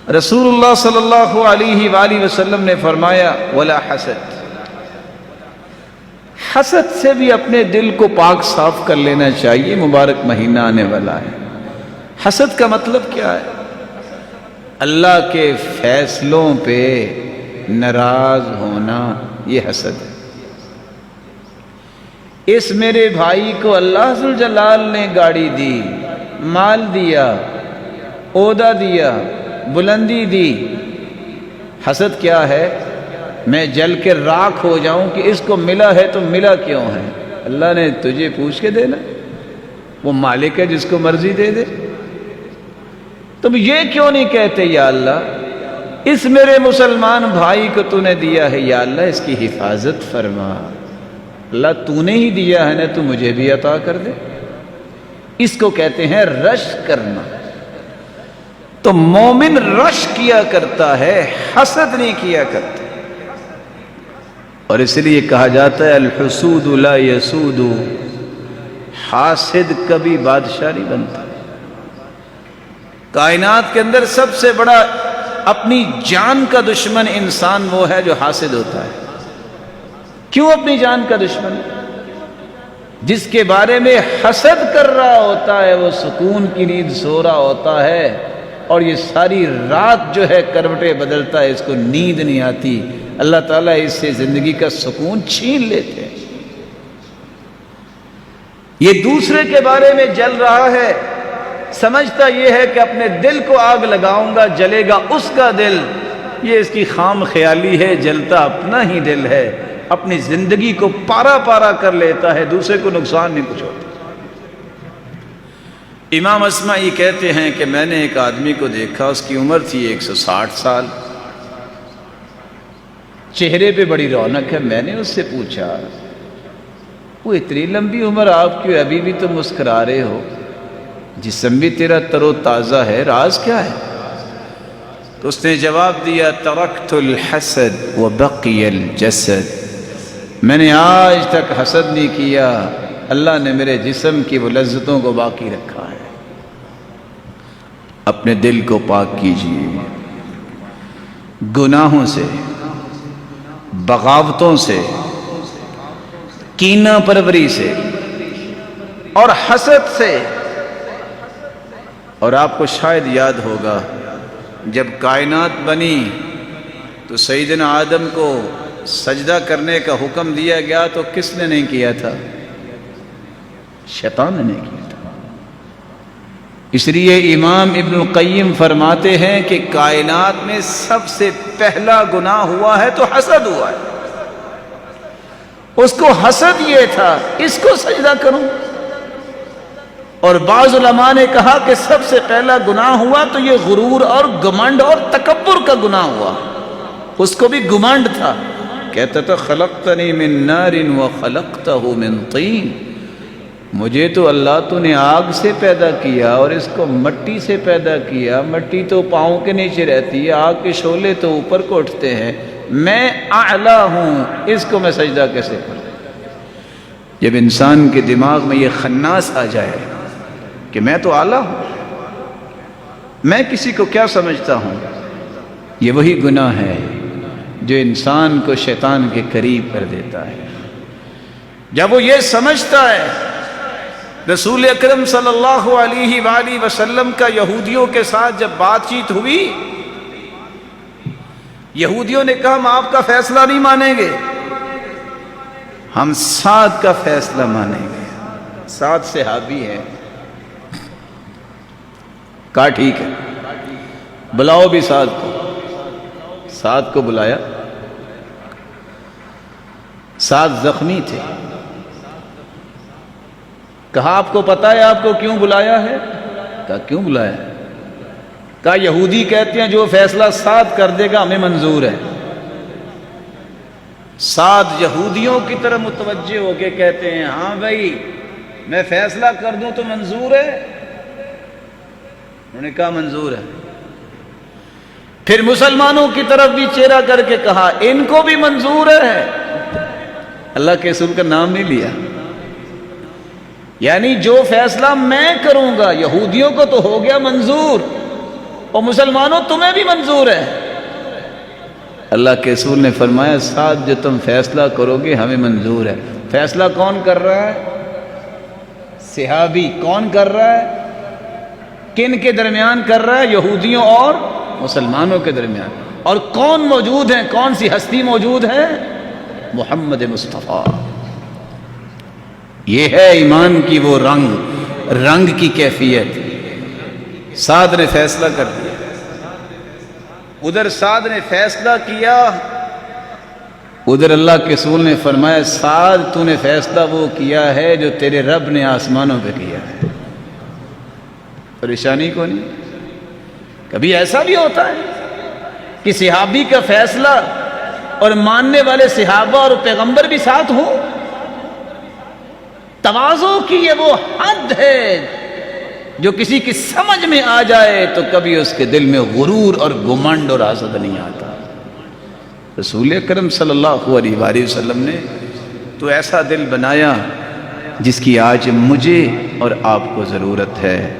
رسول اللہ صلی اللہ علیہ وآلہ وسلم نے فرمایا ولا حسد، حسد سے بھی اپنے دل کو پاک صاف کر لینا چاہیے، مبارک مہینہ آنے والا ہے۔ حسد کا مطلب کیا ہے؟ اللہ کے فیصلوں پہ ناراض ہونا، یہ حسد ہے۔ اس میرے بھائی کو اللہ ذو الجلال نے گاڑی دی، مال دیا، عہدہ دیا، بلندی دی، حسد کیا ہے؟ میں جل کے راکھ ہو جاؤں کہ اس کو ملا ہے تو ملا کیوں ہے؟ اللہ نے تجھے پوچھ کے دینا، وہ مالک ہے جس کو مرضی دے دے۔ تم یہ کیوں نہیں کہتے یا اللہ اس میرے مسلمان بھائی کو تو نے دیا ہے، یا اللہ اس کی حفاظت فرما، اللہ تو نے ہی دیا ہے نا، تو مجھے بھی عطا کر دے۔ اس کو کہتے ہیں رش کرنا۔ تو مومن رش کیا کرتا ہے، حسد نہیں کیا کرتا۔ اور اس لیے کہا جاتا ہے الحسود لا یسود، حاسد کبھی بادشاہ نہیں بنتا۔ کائنات کے اندر سب سے بڑا اپنی جان کا دشمن انسان وہ ہے جو حاسد ہوتا ہے۔ کیوں اپنی جان کا دشمن؟ جس کے بارے میں حسد کر رہا ہوتا ہے وہ سکون کی نیند سو رہا ہوتا ہے، اور یہ ساری رات جو ہے کروٹیں بدلتا ہے، اس کو نیند نہیں آتی، اللہ تعالیٰ اس سے زندگی کا سکون چھین لیتے ہیں۔ یہ دوسرے کے بارے میں جل رہا ہے، سمجھتا یہ ہے کہ اپنے دل کو آگ لگاؤں گا جلے گا اس کا دل، یہ اس کی خام خیالی ہے، جلتا اپنا ہی دل ہے، اپنی زندگی کو پارا پارا کر لیتا ہے، دوسرے کو نقصان نہیں کچھ ہوتا۔ امام اسمعی کہتے ہیں کہ میں نے ایک آدمی کو دیکھا، اس کی عمر تھی 160 سال، چہرے پہ بڑی رونق ہے۔ میں نے اس سے پوچھا وہ اتنی لمبی عمر آپ کی، ابھی بھی تو مسکرا رہے ہو، جسم بھی تیرا تر و تازہ ہے، راز کیا ہے؟ تو اس نے جواب دیا ترکت الحسد وبقی الجسد، میں نے آج تک حسد نہیں کیا، اللہ نے میرے جسم کی وہ لذتوں کو باقی رکھا ہے۔ اپنے دل کو پاک کیجیے گناہوں سے، بغاوتوں سے، کینہ پروری سے اور حسد سے۔ اور آپ کو شاید یاد ہوگا جب کائنات بنی تو سیدنا آدم کو سجدہ کرنے کا حکم دیا گیا تو کس نے نہیں کیا تھا؟ شیطان نے نہیں کیا تھا۔ اس لیے امام ابن القیم فرماتے ہیں کہ کائنات میں سب سے پہلا گناہ ہوا ہے تو حسد ہوا ہے۔ اس کو حسد یہ تھا اس کو سجدہ کروں، اور بعض علماء نے کہا کہ سب سے پہلا گناہ ہوا تو یہ غرور اور گمنڈ اور تکبر کا گناہ ہوا۔ اس کو بھی گمنڈ تھا، کہتا تھا خلقتنی من نار وخلقتہ من طین، مجھے تو اللہ تو نے آگ سے پیدا کیا اور اس کو مٹی سے پیدا کیا، مٹی تو پاؤں کے نیچے رہتی ہے، آگ کے شعلے تو اوپر کو اٹھتے ہیں، میں اعلیٰ ہوں، اس کو میں سجدہ کیسے کروں؟ جب انسان کے دماغ میں یہ خناس آ جائے کہ میں تو اعلیٰ ہوں، میں کسی کو کیا سمجھتا ہوں، یہ وہی گناہ ہے جو انسان کو شیطان کے قریب کر دیتا ہے۔ جب وہ یہ سمجھتا ہے، رسول اکرم صلی اللہ علیہ وآلہ وسلم کا یہودیوں کے ساتھ جب بات چیت ہوئی، یہودیوں نے کہا ہم آپ کا فیصلہ نہیں مانیں گے، ہم سعد کا فیصلہ مانیں گے۔ سعد صحابی ہے، کہا ٹھیک ہے بلاؤ بھی سعد کو۔ سعد کو بلایا، سعد زخمی تھے، کہا آپ کو پتا ہے آپ کو کیوں بلایا ہے؟ کہا کیوں بلایا ہے؟ کہا یہودی کہتے ہیں جو فیصلہ سعد کر دے گا ہمیں منظور ہے۔ سعد یہودیوں کی طرف متوجہ ہو کے کہتے ہیں ہاں بھائی میں فیصلہ کر دوں تو منظور ہے؟ انہوں نے کہا منظور ہے۔ پھر مسلمانوں کی طرف بھی چہرہ کر کے کہا ان کو بھی منظور ہے۔ اللہ کے رسول کا نام نہیں لیا، یعنی جو فیصلہ میں کروں گا، یہودیوں کو تو ہو گیا منظور، اور مسلمانوں تمہیں بھی منظور ہے۔ اللہ کے رسول نے فرمایا سعد جو تم فیصلہ کرو گے ہمیں منظور ہے۔ فیصلہ کون کر رہا ہے؟ صحابی۔ کون کر رہا ہے؟ کن کے درمیان کر رہا ہے؟ یہودیوں اور مسلمانوں کے درمیان۔ اور کون موجود ہیں؟ کون سی ہستی موجود ہے؟ محمد مصطفیٰ۔ یہ ہے ایمان کی وہ رنگ کی کیفیت۔ سعد نے فیصلہ کر دیا، ادھر سعد نے فیصلہ کیا، ادھر اللہ کے رسول نے فرمایا سعد تو نے فیصلہ وہ کیا ہے جو تیرے رب نے آسمانوں پہ کیا ہے۔ پریشانی کو نہیں۔ کبھی ایسا بھی ہوتا ہے کہ صحابی کا فیصلہ اور ماننے والے صحابہ اور پیغمبر بھی ساتھ ہوں۔ تواضع کی یہ وہ حد ہے جو کسی کی سمجھ میں آ جائے تو کبھی اس کے دل میں غرور اور گمنڈ اور حسد نہیں آتا۔ رسول اکرم صلی اللہ علیہ وآلہ وسلم نے تو ایسا دل بنایا جس کی آج مجھے اور آپ کو ضرورت ہے۔